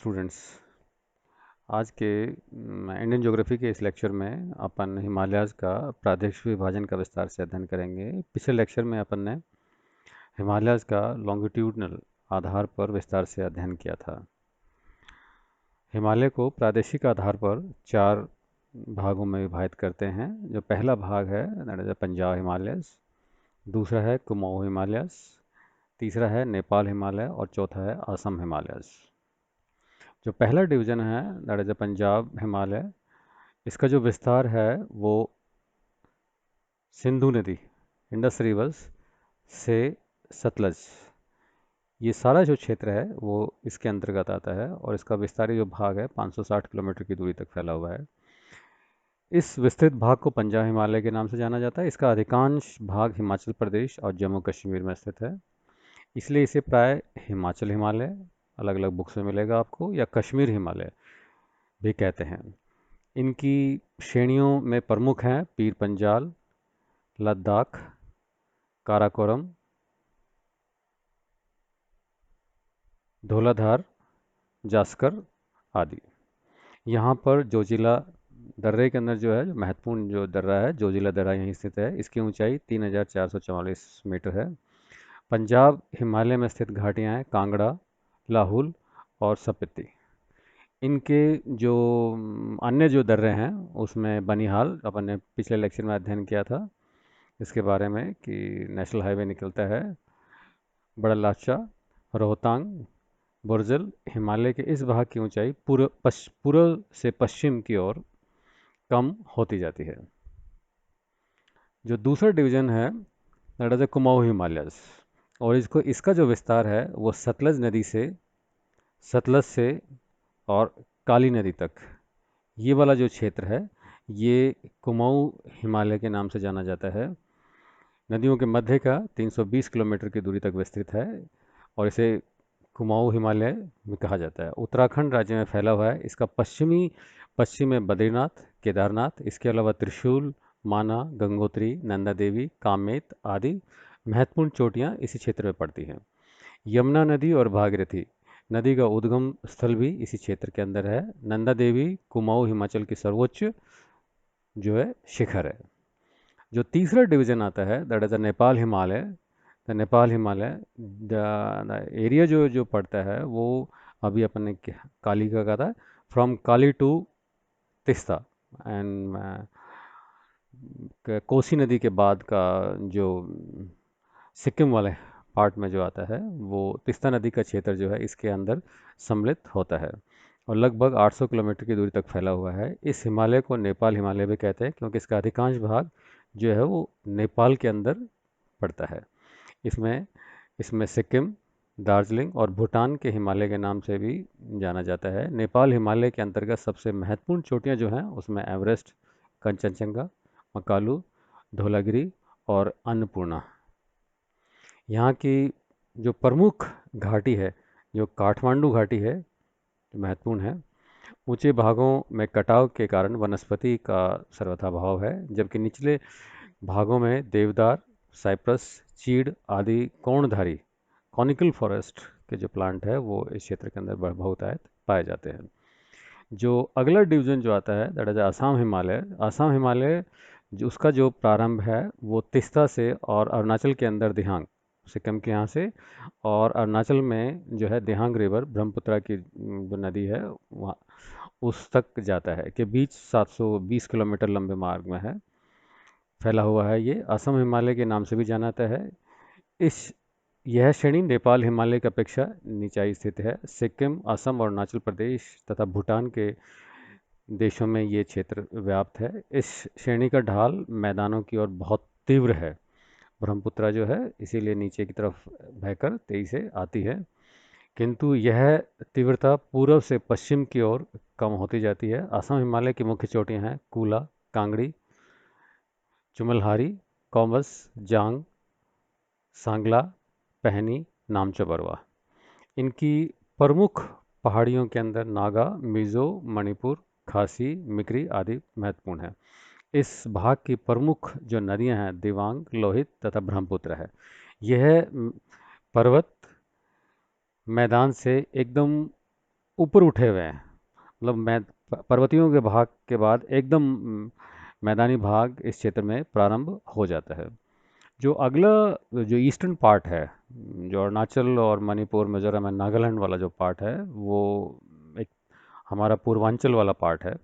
Students, आज के Indian geography के इस लेक्चर में अपन हिमालयाज़ का प्रादेशिक विभाजन का विस्तार से अध्ययन करेंगे। पिछले लेक्चर में अपन ने हिमालयाज़ का लॉन्गिट्यूडनल आधार पर विस्तार से अध्ययन किया था। हिमालय को प्रादेशिक आधार पर 4 भागों में विभाजित करते हैं। जो पहला भाग है दैट इज पंजाब हिमालयस, दूसरा है कुमाऊं हिमालयस, तीसरा है नेपाल हिमालय और चौथा है असम हिमालयस। जो पहला डिवीज़न है दैट इज़ पंजाब हिमालय, इसका जो विस्तार है वो सिंधु नदी, इंडस रिवर्स से सतलज, ये सारा जो क्षेत्र है वो इसके अंतर्गत आता है और इसका विस्तारी जो भाग है 560 किलोमीटर की दूरी तक फैला हुआ है। इस विस्तृत भाग को पंजाब हिमालय के नाम से जाना जाता है। इसका अधिकांश भाग हिमाचल प्रदेश और जम्मू कश्मीर में स्थित है, इसलिए इसे प्राय हिमाचल हिमालय, अलग अलग बुक्स में मिलेगा आपको, या कश्मीर हिमालय भी कहते हैं। इनकी श्रेणियों में प्रमुख हैं पीर पंजाल, लद्दाख, काराकोरम, धौलाधार, जास्कर आदि। यहाँ पर जोजिला दर्रे के अंदर जो है, जो महत्वपूर्ण जो दर्रा है, जोजिला दर्रा यहीं स्थित है। इसकी ऊंचाई 3444 मीटर है। पंजाब हिमालय में स्थित घाटियाँ हैं कांगड़ा, लाहुल और स्पीति। इनके जो अन्य जो दर्रे हैं उसमें बनिहाल अपन ने पिछले लेक्चर में अध्ययन किया था इसके बारे में कि नेशनल हाईवे निकलता है, बड़ा लाचा, रोहतांग, बुर्जल। हिमालय के इस भाग की ऊंचाई पूर्व से पश्चिम की ओर कम होती जाती है। जो दूसरा डिवीजन है दैट इज कुमाऊं हिमालयस, और इसका जो विस्तार है वो सतलज से और काली नदी तक, ये वाला जो क्षेत्र है ये कुमाऊं हिमालय के नाम से जाना जाता है। नदियों के मध्य का 320 किलोमीटर की दूरी तक विस्तृत है और इसे कुमाऊं हिमालय में कहा जाता है। उत्तराखंड राज्य में फैला हुआ है। इसका पश्चिम में बद्रीनाथ, केदारनाथ, इसके अलावा त्रिशूल, माना, गंगोत्री, नंदा देवी, कामेत आदि महत्वपूर्ण चोटियाँ इसी क्षेत्र में पड़ती हैं। यमुना नदी और भागीरथी नदी का उद्गम स्थल भी इसी क्षेत्र के अंदर है। नंदा देवी कुमाऊं हिमाचल की सर्वोच्च जो है शिखर है। जो तीसरा डिवीजन आता है that is the Nepal Himalaya. The Nepal Himalaya, the area जो जो पड़ता है वो अभी अपन ने काली का कहा था, from Kali to Teesta and Kosi नदी के बाद का जो सिक्किम वाले पार्ट में जो आता है वो तिस्ता नदी का क्षेत्र जो है इसके अंदर सम्मिलित होता है और लगभग 800 किलोमीटर की दूरी तक फैला हुआ है। इस हिमालय को नेपाल हिमालय भी कहते हैं क्योंकि इसका अधिकांश भाग जो है वो नेपाल के अंदर पड़ता है। इसमें इसमें सिक्किम, दार्जिलिंग और भूटान के हिमालय के नाम से भी जाना जाता है। नेपाल हिमालय के अंतर्गत सबसे महत्वपूर्ण चोटियाँ जो हैं उसमें एवरेस्ट, कंचनजंगा, मकालू, धौलागिरी और अन्नपूर्णा। यहाँ की जो प्रमुख घाटी है, जो काठमांडू घाटी है, जो महत्वपूर्ण है, ऊंचे भागों में कटाव के कारण वनस्पति का सर्वथा अभाव है, जबकि निचले भागों में देवदार, साइप्रस, चीड़ आदि कोणधारी कॉनिकल फॉरेस्ट के जो प्लांट है वो इस क्षेत्र के अंदर बहुतायत पाए जाते हैं। जो अगला डिवीजन जो आता है दैट इज आसाम हिमालय। आसाम हिमालय जो उसका जो प्रारंभ है वो तिस्ता से और अरुणाचल के अंदर दिहांग, सिक्किम के यहाँ से, और अरुणाचल में जो है दिहांग रिवर, ब्रह्मपुत्रा की जो नदी है वहाँ उस तक जाता है के बीच 720 किलोमीटर लंबे मार्ग में है, फैला हुआ है। ये असम हिमालय के नाम से भी जाना जाता है। इस यह श्रेणी नेपाल हिमालय की अपेक्षा नीचाई स्थित है। सिक्किम, असम और अरुणाचल प्रदेश तथा भूटान के देशों में ये क्षेत्र व्याप्त है। इस श्रेणी का ढाल मैदानों की ओर बहुत तीव्र है। ब्रह्मपुत्रा जो है इसीलिए नीचे की तरफ बहकर तेजी से आती है, किंतु यह तीव्रता पूर्व से पश्चिम की ओर कम होती जाती है। असम हिमालय की मुख्य चोटियां हैं कूला, कांगड़ी, चुमलहारी, कॉमस, जांग, सांगला, पहनी, नामचबरवा। इनकी प्रमुख पहाड़ियों के अंदर नागा, मिज़ो, मणिपुर, खासी, मिकरी आदि महत्वपूर्ण है। इस भाग की प्रमुख जो नदियां हैं दिवांग, लोहित तथा ब्रह्मपुत्र है। यह पर्वत मैदान से एकदम ऊपर उठे हुए हैं, मतलब पर्वतीयों के भाग के बाद एकदम मैदानी भाग इस क्षेत्र में प्रारंभ हो जाता है। जो अगला जो ईस्टर्न पार्ट है, जो अरुणाचल और मणिपुर मिजोरम एंड नागालैंड वाला जो पार्ट है, वो एक हमारा पूर्वांचल वाला पार्ट है।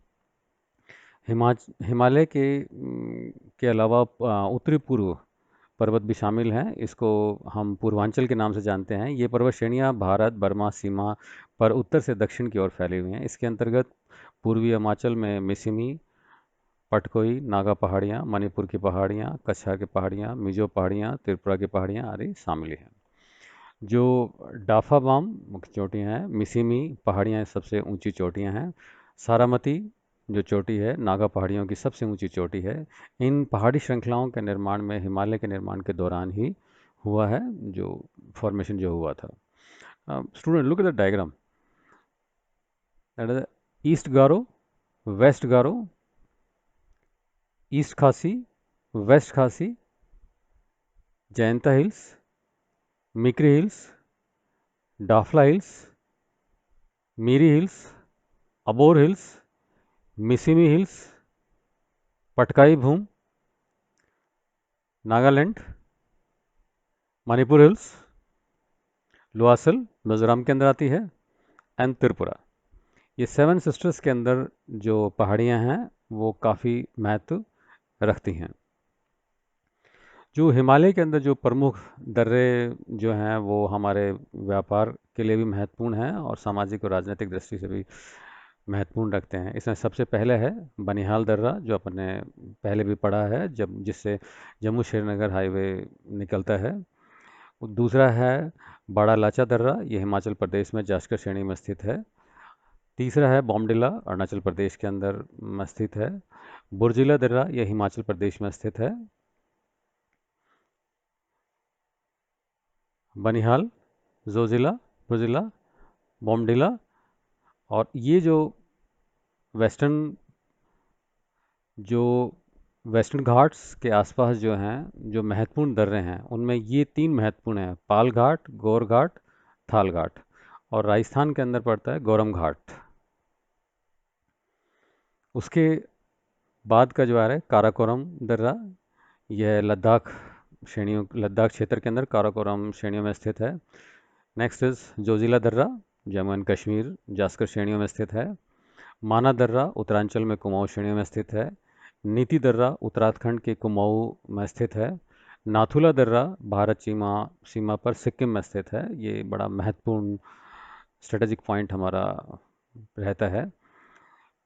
हिमालय के अलावा उत्तरी पूर्व पर्वत भी शामिल हैं। इसको हम पूर्वांचल के नाम से जानते हैं। ये पर्वत श्रेणियाँ भारत बर्मा सीमा पर उत्तर से दक्षिण की ओर फैली हुई हैं। इसके अंतर्गत पूर्वी हिमाचल में मिसिमी, पटकोई, नागा पहाड़ियाँ, मणिपुर की पहाड़ियाँ, कच्छा की पहाड़ियाँ, मिजो पहाड़ियाँ, त्रिपुरा की पहाड़ियाँ आदि शामिल हैं। जो डाफाबाम मुख्य चोटियाँ हैं, मिसिमी पहाड़ियाँ सबसे ऊंची चोटियाँ हैं। सारामती जो चोटी है नागा पहाड़ियों की सबसे ऊंची चोटी है। इन पहाड़ी श्रृंखलाओं के निर्माण में हिमालय के निर्माण के दौरान ही हुआ है, जो फॉर्मेशन जो हुआ था। Student look at the diagram, that is east Garo, west Garo, east Khasi, west Khasi, Jaintia hills, Mikir hills, Dafla hills, Miri hills, Abor hills, Mishmi hills, Patkai Bhum, Nagaland, Manipur hills, लोअसल मिजोरम के अंदर आती है, एंड त्रिपुरा। ये सेवन सिस्टर्स के अंदर जो पहाड़ियाँ हैं वो काफ़ी महत्व रखती हैं। जो हिमालय के अंदर जो प्रमुख दर्रे जो हैं वो हमारे व्यापार के लिए भी महत्वपूर्ण हैं और सामाजिक और राजनीतिक दृष्टि से भी महत्वपूर्ण रखते हैं। इसमें सबसे पहले है बनिहाल दर्रा, जो अपने पहले भी पढ़ा है, जब जिससे जम्मू श्रीनगर हाईवे निकलता है। दूसरा है बड़ा लाचा दर्रा, ये हिमाचल प्रदेश में जास्कर श्रेणी में स्थित है। तीसरा है बॉमडिला, अरुणाचल प्रदेश के अंदर स्थित है। बुर्जिला दर्रा, ये हिमाचल प्रदेश में स्थित है। बनिहाल, जोजिला, बुर्जिला, बॉमडिला, और ये वेस्टर्न जो वेस्टर्न घाट्स के आसपास जो हैं जो महत्वपूर्ण दर्रे हैं उनमें ये तीन महत्वपूर्ण हैं: पाल घाट, गौर घाट, थाल घाट। और राजस्थान के अंदर पड़ता है गौरम घाट। उसके बाद का जो आ रहा है काराकोरम दर्रा, यह लद्दाख क्षेत्र के अंदर काराकोरम श्रेणियों में स्थित है। नेक्स्ट इज जोजिला दर्रा, जम्मू एंड कश्मीर जास्कर श्रेणियों में स्थित है। माना दर्रा उत्तरांचल में कुमाऊं श्रेणियों में स्थित है। नीति दर्रा उत्तराखंड के कुमाऊं में स्थित है। नाथुला दर्रा भारत सीमा सीमा पर सिक्किम में स्थित है। ये बड़ा महत्वपूर्ण स्ट्रेटेजिक पॉइंट हमारा रहता है।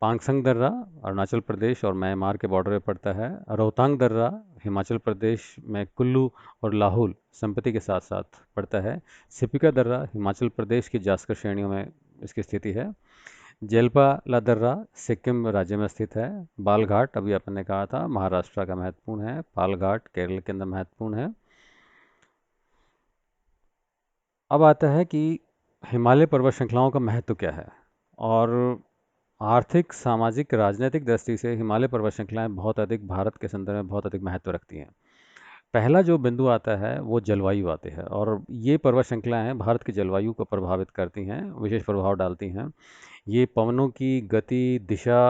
पांगसंग दर्रा अरुणाचल प्रदेश और म्यांमार के बॉर्डर पर पड़ता है। रोहतांग दर्रा हिमाचल प्रदेश में कुल्लू और लाहौल संपत्ति के साथ साथ पड़ता है। सिपिका दर्रा हिमाचल प्रदेश की जास्कर श्रेणियों में इसकी स्थिति है। जेलपाला दर्रा सिक्किम राज्य में स्थित है। बालघाट अभी अपन ने कहा था महाराष्ट्र का महत्वपूर्ण है। पालघाट केरल के अंदर महत्वपूर्ण है। अब आता है कि हिमालय पर्वत श्रृंखलाओं का महत्व क्या है, और आर्थिक सामाजिक राजनीतिक दृष्टि से हिमालय पर्वत श्रृंखलाएं बहुत अधिक भारत के संदर्भ में बहुत अधिक महत्व रखती हैं। पहला जो बिंदु आता है वो जलवायु आते हैं, और ये पर्वत श्रृंखलाएं भारत की जलवायु को प्रभावित करती हैं, विशेष प्रभाव डालती हैं। ये पवनों की गति, दिशा,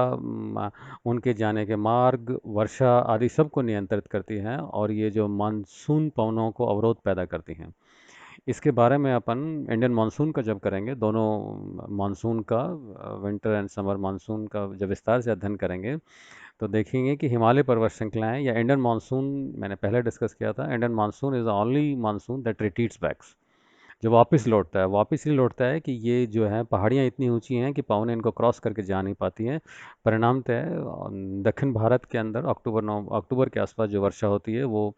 उनके जाने के मार्ग, वर्षा आदि सब को नियंत्रित करती हैं, और ये जो मानसून पवनों को अवरोध पैदा करती हैं। इसके बारे में अपन इंडियन मानसून का जब करेंगे, दोनों मानसून का, विंटर एंड समर मानसून का जब विस्तार से अध्ययन करेंगे, तो देखेंगे कि हिमालय पर्वत श्रृंखलाएं या इंडियन मानसून, मैंने पहले डिस्कस किया था, Indian monsoon is the only monsoon that retreats backs, जो वापस लौटता है। वापस इसलिए लौटता है कि ये जो है पहाड़ियाँ इतनी ऊंची हैं कि पवनें इनको क्रॉस करके जा नहीं पाती हैं। परिणामतः दक्षिण भारत के अंदर अक्टूबर के आसपास जो वर्षा होती है वो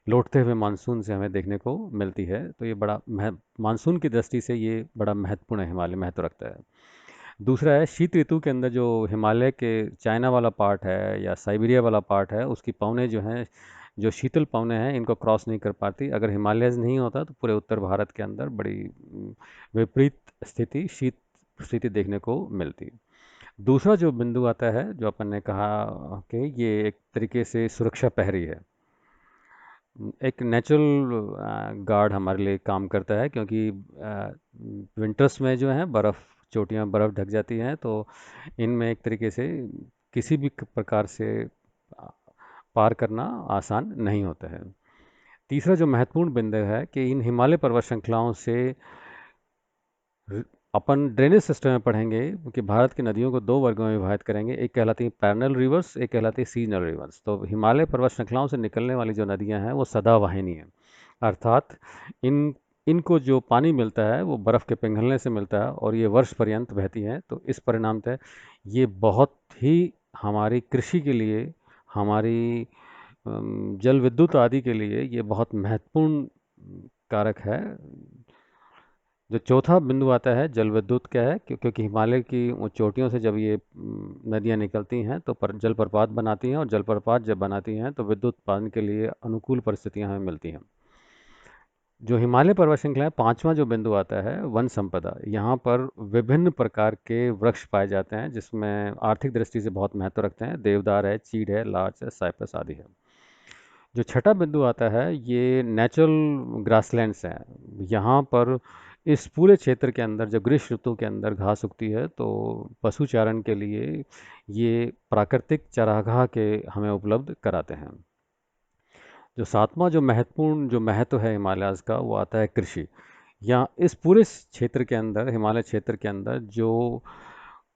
लौटते हुए मानसून से हमें देखने को मिलती है। तो ये मानसून की दृष्टि से ये बड़ा महत्वपूर्ण है, हिमालय महत्व रखता है। दूसरा है शीत ऋतु के अंदर जो हिमालय के चाइना वाला पार्ट है या साइबेरिया वाला पार्ट है, उसकी पवनें जो हैं, जो शीतल पवनें हैं, इनको क्रॉस नहीं कर पाती। अगर हिमालयज नहीं होता तो पूरे उत्तर भारत के अंदर बड़ी विपरीत स्थिति, शीत स्थिति देखने को मिलती। दूसरा जो बिंदु आता है, जो अपन ने कहा कि ये एक तरीके से सुरक्षा प्रहरी है, एक नेचुरल गार्ड हमारे लिए काम करता है, क्योंकि विंटर्स में जो है बर्फ़ चोटियाँ बर्फ़ ढक जाती हैं, तो इनमें एक तरीके से किसी भी प्रकार से पार करना आसान नहीं होता है। तीसरा जो महत्वपूर्ण बिंदु है कि इन हिमालय पर्वत श्रृंखलाओं से अपन ड्रेनेज सिस्टम में पढ़ेंगे कि भारत की नदियों को दो वर्गों में विभाजित करेंगे। एक कहलाती है पैरेनल रिवर्स, एक कहलाती है सीजनल रिवर्स। तो हिमालय पर्वत श्रृंखलाओं से निकलने वाली जो नदियां हैं वो सदावाहिनी हैं, अर्थात इन इनको जो पानी मिलता है वो बर्फ़ के पिघलने से मिलता है और ये वर्ष पर्यंत बहती हैं। तो इस परिणामतः ये बहुत ही हमारी कृषि के लिए, हमारी जल विद्युत आदि के लिए ये बहुत महत्वपूर्ण कारक है। जो चौथा बिंदु आता है जल विद्युत क्या है, क्योंकि हिमालय की चोटियों से जब ये नदियाँ निकलती हैं तो जलप्रपात बनाती हैं, और जलप्रपात जब बनाती हैं तो विद्युत उत्पादन के लिए अनुकूल परिस्थितियां हमें मिलती हैं। जो हिमालय पर्वत श्रृंखला है, पांचवा जो बिंदु आता है वन संपदा। यहाँ पर विभिन्न प्रकार के वृक्ष पाए जाते हैं जिसमें आर्थिक दृष्टि से बहुत महत्व रखते हैं। देवदार है, चीड़ है, लार्च है, साइप्रस आदि है। जो छठा बिंदु आता है ये नेचुरल ग्रासलैंड्स हैं। यहाँ पर इस पूरे क्षेत्र के अंदर जब ग्रीष्म ऋतु के अंदर घास उगती है तो पशु चारण के लिए ये प्राकृतिक चरागाह के हमें उपलब्ध कराते हैं। जो सातवां जो महत्वपूर्ण जो महत्व है हिमालयाज़ का वो आता है कृषि। यहाँ इस पूरे क्षेत्र के अंदर, हिमालय क्षेत्र के अंदर जो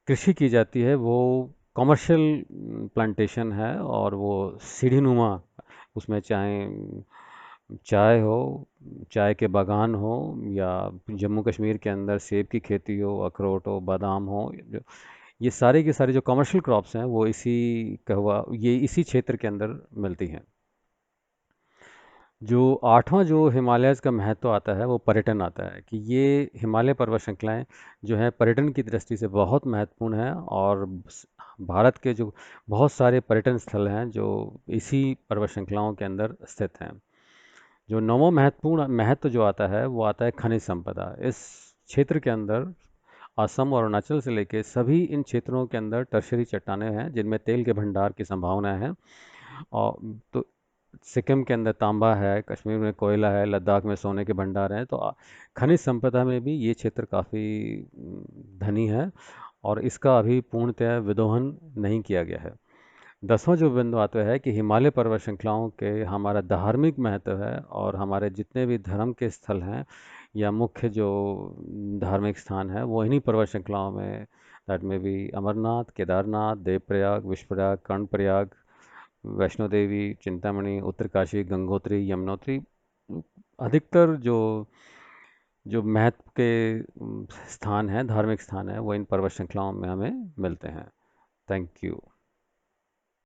कृषि की जाती है वो कमर्शियल प्लांटेशन है, और वो सीढ़ीनुमा, उसमें चाहे चाय हो, चाय के बागान हो, या जम्मू कश्मीर के अंदर सेब की खेती हो, अखरोट हो, बादाम हो, ये सारे के सारे जो कमर्शियल क्रॉप्स हैं वो इसी का हुआ ये इसी क्षेत्र के अंदर मिलती हैं। जो आठवां जो हिमालयस का महत्व आता है वो पर्यटन आता है, कि ये हिमालय पर्वत श्रृंखलाएं जो है पर्यटन की दृष्टि से बहुत महत्वपूर्ण है, और भारत के जो बहुत सारे पर्यटन स्थल हैं जो इसी पर्वत श्रृंखलाओं के अंदर स्थित हैं। जो नौवां महत्वपूर्ण महत्व जो आता है वो आता है खनिज संपदा। इस क्षेत्र के अंदर असम और अरुणाचल से लेके सभी इन क्षेत्रों के अंदर टर्शरी चट्टानें हैं जिनमें तेल के भंडार की संभावना है। और तो सिक्किम के अंदर तांबा है, कश्मीर में कोयला है, लद्दाख में सोने के भंडार हैं। तो खनिज संपदा में भी ये क्षेत्र काफ़ी धनी है, और इसका अभी पूर्णतः विदोहन नहीं किया गया है। 10वां जो बिंदु आता है कि हिमालय पर्वत श्रृंखलाओं के हमारा धार्मिक महत्व है, और हमारे जितने भी धर्म के स्थल हैं या मुख्य जो धार्मिक स्थान है वो इन्हीं पर्वत श्रृंखलाओं में, दैट में भी अमरनाथ, केदारनाथ, देवप्रयाग, विश्वप्रयाग, कर्णप्रयाग, वैष्णो देवी, चिंतामणि, उत्तरकाशी, गंगोत्री, यमुनोत्री, अधिकतर जो जो महत्व के स्थान हैं, धार्मिक स्थान हैं, वो इन पर्वत श्रृंखलाओं में हमें मिलते हैं। Thank you.